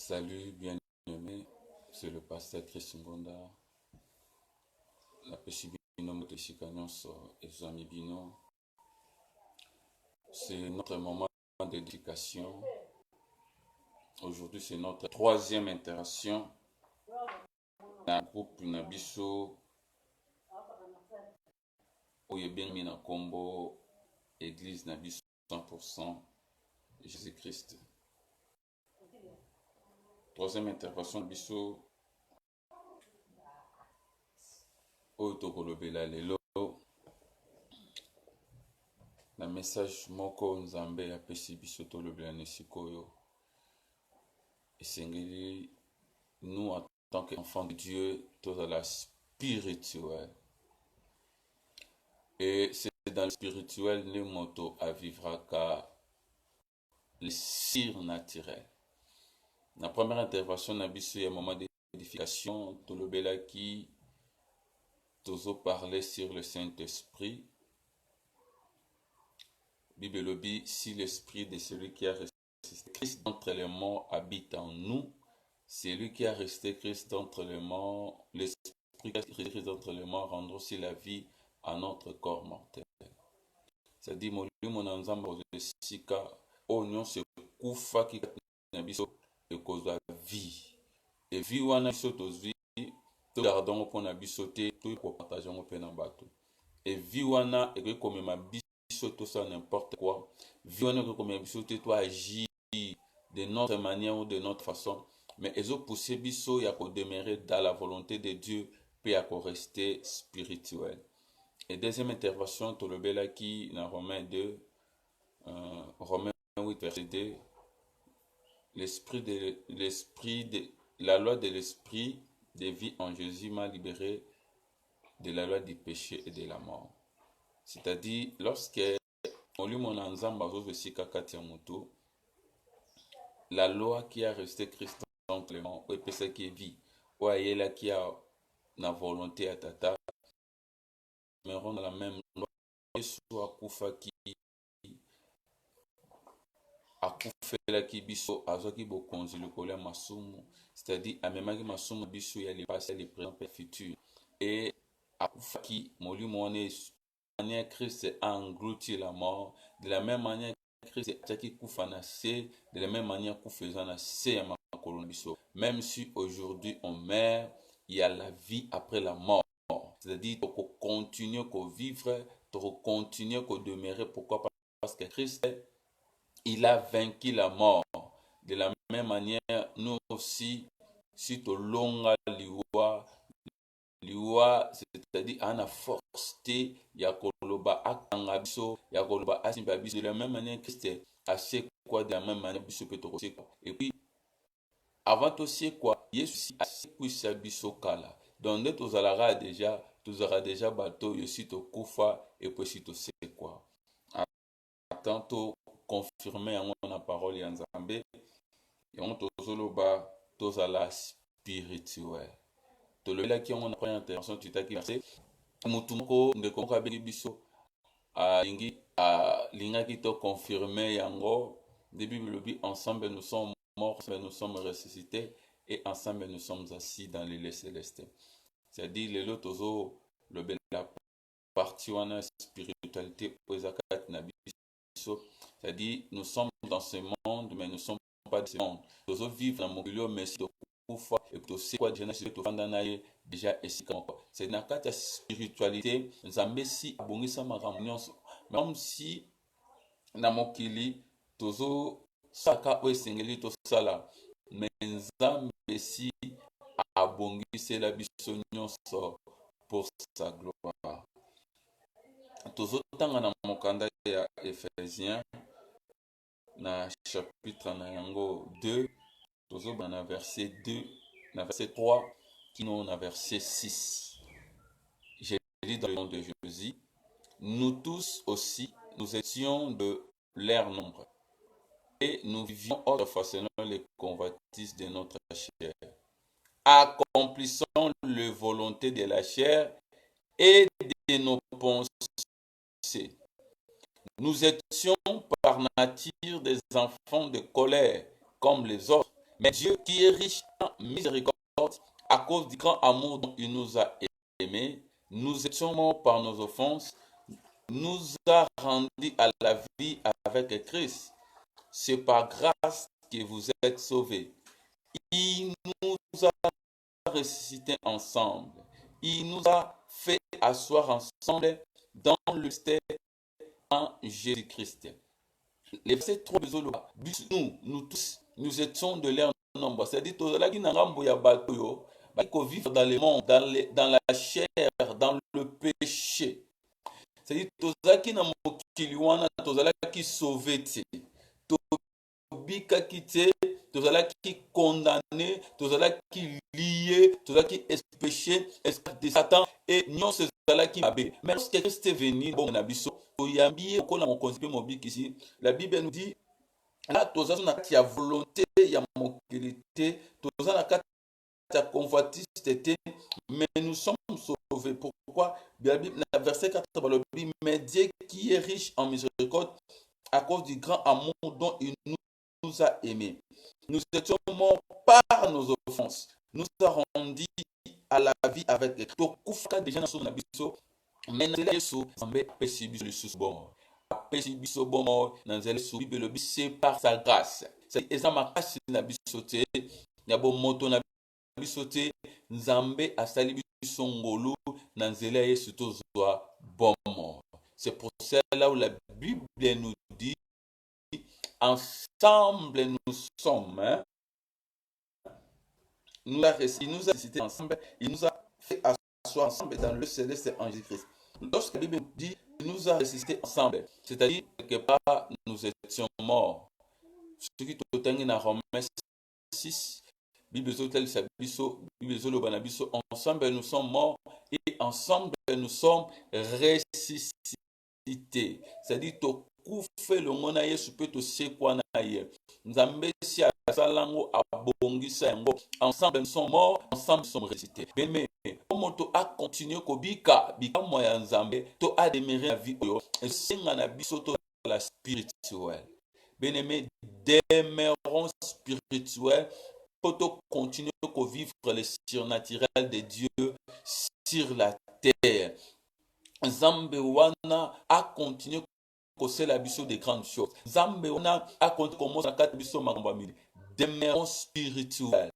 Salut bien-aimé, c'est le pasteur Chris Ngonda. La Peshibino Moteshika Nyonso et Zami Bino. C'est notre moment d'éducation. Aujourd'hui, c'est notre troisième interaction dans le groupe Nabiso Oyebien Mina Kombo, Église Nabiso 100% Jésus-Christ. Troisième intervention Nabiso Otokolobela Lelo. Le message moko nzambe apesi biso tolobela na sikoyo esengeli nous en tant qu'enfants de Dieu tozala spirituel et c'est dans le spirituel le moto à vivre car le surnaturel. La première intervention na biso ya moment d'édification tolobela qui tozo parler sur le Saint-Esprit. Bible lobby, si l'esprit de celui qui a resté Christ d'entre les morts habite en nous, celui qui a resté Christ d'entre les morts, l'esprit qui a resté Christ d'entre les morts rendra aussi la vie à notre corps mortel. C'est-à-dire, mon ensemble de sika, oignon se koufa qui na biso et cause de vie. Et vie wana biso tozwi, to gardons pour na biso te, to pour partager mon peine en bateau. Et vie wana et comme ma tout ça n'importe quoi. Viens comme toi agir de notre manière ou de notre façon. Mais ils ont poussé biso y a qu'on demeurer dans la volonté de Dieu puis à qu'on rester spirituel. Et deuxième intervention, tout le bel qui dans Romains 2, Romains 8 verset 2, la loi de l'esprit de vie en Jésus m'a libéré de la loi du péché et de la mort. C'est-à-dire, lorsque la loi qui a resté Christ entre les mains, ou qui est vie, ou ayela qui a la volonté à tata, mais on a la même loi, soit kufa qui a kufa la qui biso, azoki bo konzi le colère masumu, c'est-à-dire à même que masumu biso y a les passés, les présents, les futurs, et a kufa qui molu moné manière Christ a englouti la mort, de la même manière Christ a qui de la même manière même si aujourd'hui on meurt, il y a la vie après la mort. C'est-à-dire qu'on continue à vivre, qu'on continue à demeurer. Pourquoi? Parce que Christ, il a vaincu la mort. De la même manière, nous aussi, si tu longa liwa, c'est-à-dire à la force te ya koloba akanga biso ya koloba asimba biso de la même manière Christ a fait quoi de la même manière biso peut te quoi. Et puis avant tout c'est quoi Yesu a fait biso kala donc dès tu auras déjà bateau aussi to kufa et puis si tu sais quoi tantôt confirmer en la parole ya Nzambe et on to zoloba to zala spirituel. Tolobela qui on a première intervention tu t'as qui versé mutumoko ndeko ko abeli biso lingi linga qui to confirmer yango depuis le but ensemble nous sommes morts mais nous sommes ressuscités et ensemble nous sommes assis dans les lieux célestes. C'est-à-dire les autres ozo le bela partie wana spiritualité ozakat na biso. C'est-à-dire nous sommes dans ce monde mais nous sommes pas de ce monde. Ozo vivre dans mon mais si et to c'est quoi déjà c'est dans la spiritualité nzambe si abongisa makambo nyonso même si na mokili tozo saka o esengeli to sala mais nzambe si abongisela biso nyonso pour sa gloire. Tozo tanga na mokanda ya Ephésiens na chapitre na yango 2 tozo na verset 2 na verset 3 qui nous na verset 6. J'ai dit dans le nom de Jésus, nous tous aussi nous étions de leur nombre et nous vivions autrefois les convoitises de notre chair, accomplissant la volonté de la chair et de nos pensées. Nous étions par nature des enfants de colère comme les autres Mais Dieu qui est riche en miséricorde, à cause du grand amour dont il nous a aimés, nous étions morts par nos offenses, nous a rendus à la vie avec Christ. C'est par grâce que vous êtes sauvés. Il nous a ressuscités ensemble. Il nous a fait asseoir ensemble dans le mystère en Jésus-Christ. Les versets 3 nous tous, nous étions de leur nombre. C'est-à-dire, vivre dans le monde, dans la chair, dans le péché. C'est-à-dire, tozalaki na mokili wana, tozalaki sauvé te. Tobikaki te, tozalaki condamné, tozalaki lié, tozalaki péché, esprit de Satan, et nyonso ezalaki mabe. Mais lorsque Christ est venu, bon na biso, toyambi okola mokonzi pe mobiki ici, la Bible nous dit, là, tozalaki na kati ya volonté ya mokili te, tozalaki na kati ya convoitise te, mais nous sommes sauvés. Pourquoi? Verset 4, mais Dieu qui est riche en miséricorde, à cause du grand amour dont il nous a aimés. Nous étions morts par nos offenses. Nous a rendus à la vie avec Christ. Tokufaka déjà na sona biso, mais na Yesu zambe pesi biso lisusu bon. Pesi biso bon na nzela Yesu Bible c'est par sa grâce. C'est eza makasi na biso te, ya bo moto na biso te, nzambe asali biso ngolu na nzela Yesu tozwa bon. C'est pour cela où la Bible nous dit, ensemble nous sommes, hein? Il nous a ressuscités ensemble, il nous a fait asseoir ensemble dans le céleste en Jésus-Christ. Lorsque la Bible nous dit, il nous a ressuscités ensemble, c'est-à-dire que pas nous étions morts. Ce qui est dans Romains 6, ensemble nous sommes morts et ensemble nous sommes ressuscités. C'est-à-dire tokufe longo na Yesu pe tosekwa na ye. Nzambe si asalango abongisa yango. Ensemble nous sommes morts, ensemble nous sommes ressuscités. Mais comme to a continué kobika bika moya nzambe to a demeurer la vie oyo esenga na biso to la spirituelle. Bien-aimé, demeurons spirituels pour continuer à vivre le surnaturel de Dieu sur la terre. Zambe wana a continué à faire la biso de grandes choses. Zambe wana a continué à commencer à faire biso magambamili. Demeurons spirituels.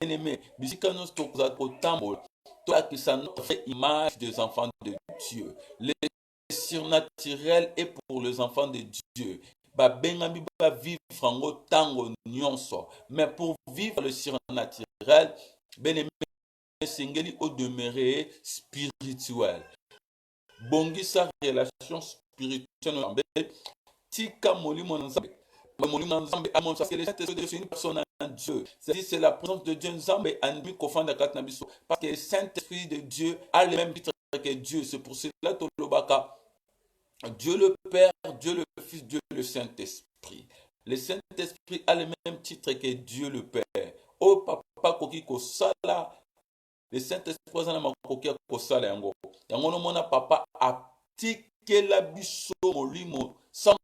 Bien-aimé, bisika nous toza kotambo, toi qui ça notre image des enfants de Dieu. Le surnaturel est pour les enfants de Dieu. Bengami ba vivre en tango nyonso, mais pour vivre le surnaturel, bien-aimé, singeli au demeurer spirituel. Bongi sa relation spirituelle nzambe, tika molimo nzambe. Molimo nzambe amon parce que le Saint-Esprit de une personne en Dieu. C'est la présence de Dieu nzambe anmi kofanda kat na biso parce que le Saint-Esprit de Dieu a le même titre que Dieu. C'est pour cela to lobaka Dieu le Père, Dieu le Fils, Dieu le Saint-Esprit. Le Saint-Esprit a le même titre que Dieu le Père. Oh papa koki ko sala, le Saint-Esprit a ma koki ko sala yango. Yango no mona papa atike la biso molimo sans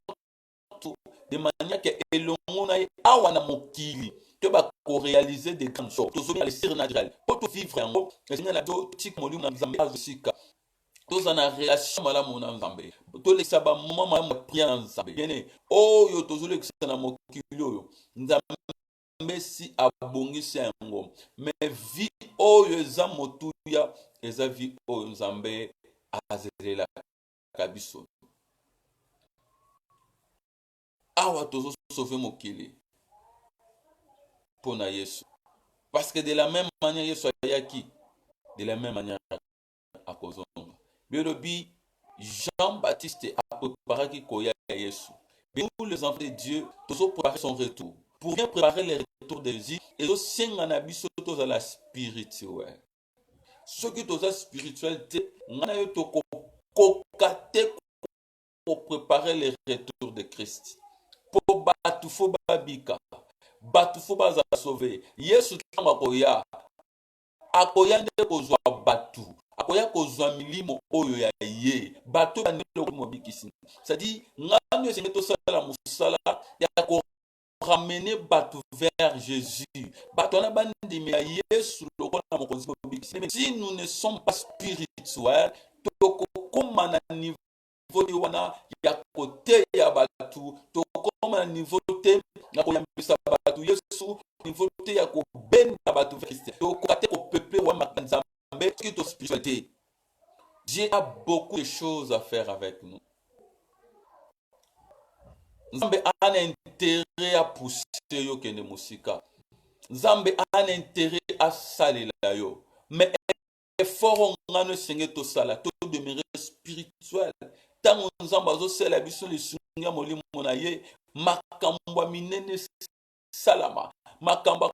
tout de manière que elongo na awana mokili que ba ko réaliser des grandes choses. To le surnaturel. Pour vivre yango, le Seigneur a dit tik molimo na nzambe azosika. Tous en a relation malamu na nzambe. To le saba mama ma prière na nzambe. Bien oh yo tozule kisa na mokili oyo. Nzambe si abongisi yango. Mais vie oyo eza motuya eza vie oyo nzambe azelela kabiso. Awa tozo sauver mokili. Pona Yesu. Parce que de la même manière Yesu ayaki, de la même manière à cause Biolobi, Jean-Baptiste a préparé qui koya Yesu. Nous les enfants de Dieu, tous préparer son retour. Pour bien préparer le retour de Jésus, et aussi en abisso tous à la spirituelle. Ceux qui sont spiritualité, on a eu to kokate pour préparer le retour de Christ. Pour battre fo babika, battre fo baza sauver. Yesu tamba koya, akoya nde kozwa batu. Akoya kozwa milimo oyo ya ye bato banelo ko mobikisi c'est-à-dire ngano esengeto sala musala ya ko ramener bateau vers Jésus. Si nous ne sommes pas spirituels, comme à niveau de wana ya côté ya batu, comme à niveau de na koyambisa batu Yesu, niveau de ya ko ben batu Christ. To ko kate ko peuple wa makanzambe qui to spiritualité. Dieu a beaucoup de choses à faire avec nous. Nzambe a un intérêt à pousser yo kende musika. Nzambe a un intérêt à saler la yo. Mais effort on ne senge to sala to demeurer spirituel. Tant nzambe azo sala biso le sunga molimo na ye makambo minene salama. Makambo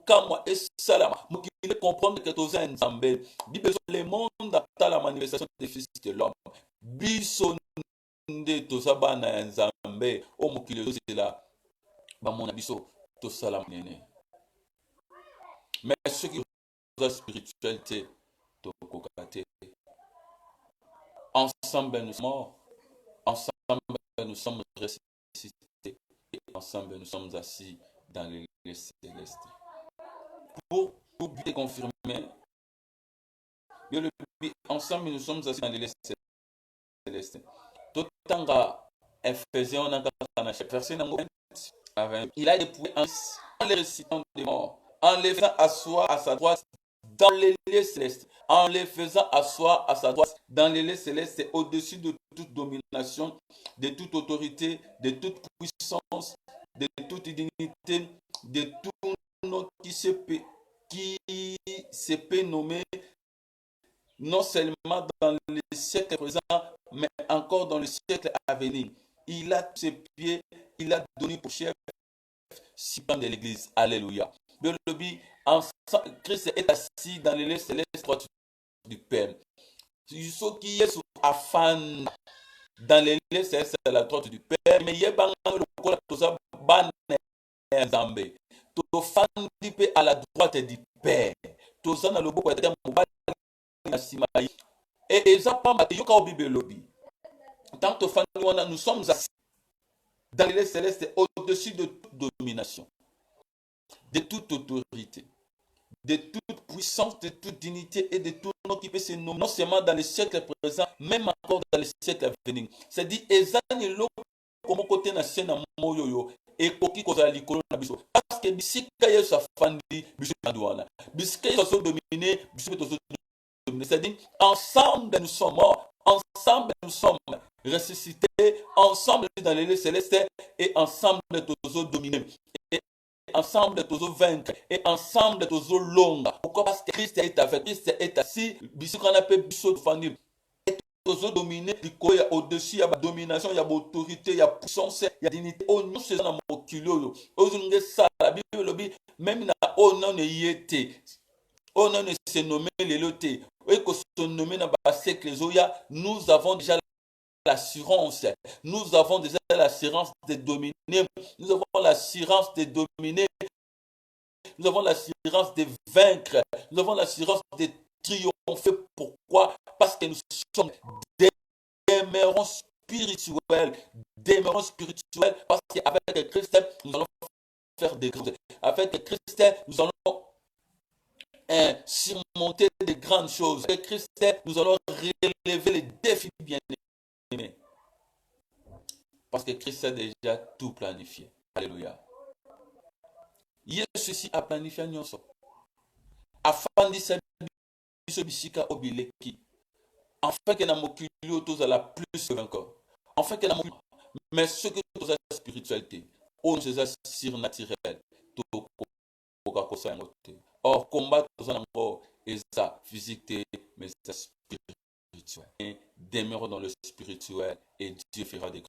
kamwa et salama. Mokile comprendre que to za nzambe. Bible le monde a la manifestation des fils de l'homme. Biso nde tozaba na nzambe o mokili ozela bamona biso tosala nene. Mais ceux qui ont la spiritualité tokoka te. Ensemble nous sommes morts, ensemble nous sommes ressuscités et ensemble nous sommes assis dans les lieux célestes. Pour bien confirmer, ensemble nous sommes assis dans les lieux célestes. Totanga Ephésiens verset numéro 20. Il a dépouillé en les récitant des morts, en les faisant asseoir à sa droite dans les lieux célestes, en les faisant asseoir à sa droite dans les lieux célestes, au-dessus de toute domination, de toute autorité, de toute puissance, de toute dignité, de tout nom qui se peut nommer, non seulement dans les siècles présents, mais encore dans le siècle à venir. Il a ses pieds, il a donné pour chef suprême de l'Église. Alléluia. Christ est assis dans les lieux célestes du Père. Ce qui est afin dans les lieux célestes à la droite du Père, mais il y a pas de ban Nzambe. To fandi pe à la droite du Père. To sana lobo kwa tete mobali na simayi. Et eza pamba te yoka obibe lobi. Tant to fandi wana nous sommes assis dans les lieux célestes au-dessus de toute domination, de toute autorité, de toute puissance, de toute dignité et de tout nom qui peut se nommer, non seulement dans les siècles présents, même encore dans les siècles à venir. C'est-à-dire, ezani lo comme côté na scène moyoyo et koki koza likolo na biso. Parce que bisika yesu afandi biso adwana. Bisika yesu so dominer biso to dominer. C'est-à-dire, ensemble nous sommes morts, ensemble nous sommes ressuscités, ensemble dans les lieux célestes et ensemble nous dominer. Ensemble tous vaincre et ensemble tous longa. Pourquoi? Parce que Christ est avec, Christ est assis, biso qu'on appelle biso fandi. Et tous dominer, il y a au-dessus, il y a domination, il y a autorité, il y a puissance, il y a dignité. Oh non, c'est dans mon culot. Oh non, ça, la Bible, même na oh non, il était. Oh non, c'est nommé les lotés. Et que se nommé dans le siècle les oya, nous avons déjà l'assurance. Nous avons déjà l'assurance de dominer. Nous avons l'assurance de dominer. Nous avons l'assurance de vaincre. Nous avons l'assurance de triompher. Pourquoi? Parce que nous sommes demeurants spirituels. Demeurants spirituels. Parce qu'avec Christ, nous allons faire des grandes choses. Avec Christ, nous allons surmonter de grandes choses. Avec Christ, nous allons relever les défis bien-aimés. Parce que Christ a déjà tout planifié. Alléluia. Yesu a planifié nous. Afin de se bisika obileki. Afin que na mokili tous à la plus encore. Afin que na mokili, mais ce que tous la spiritualité, on se surnaturel. Or combat tous encore et ça physique mais ça spirituel. Demeure dans le spirituel et Dieu fera des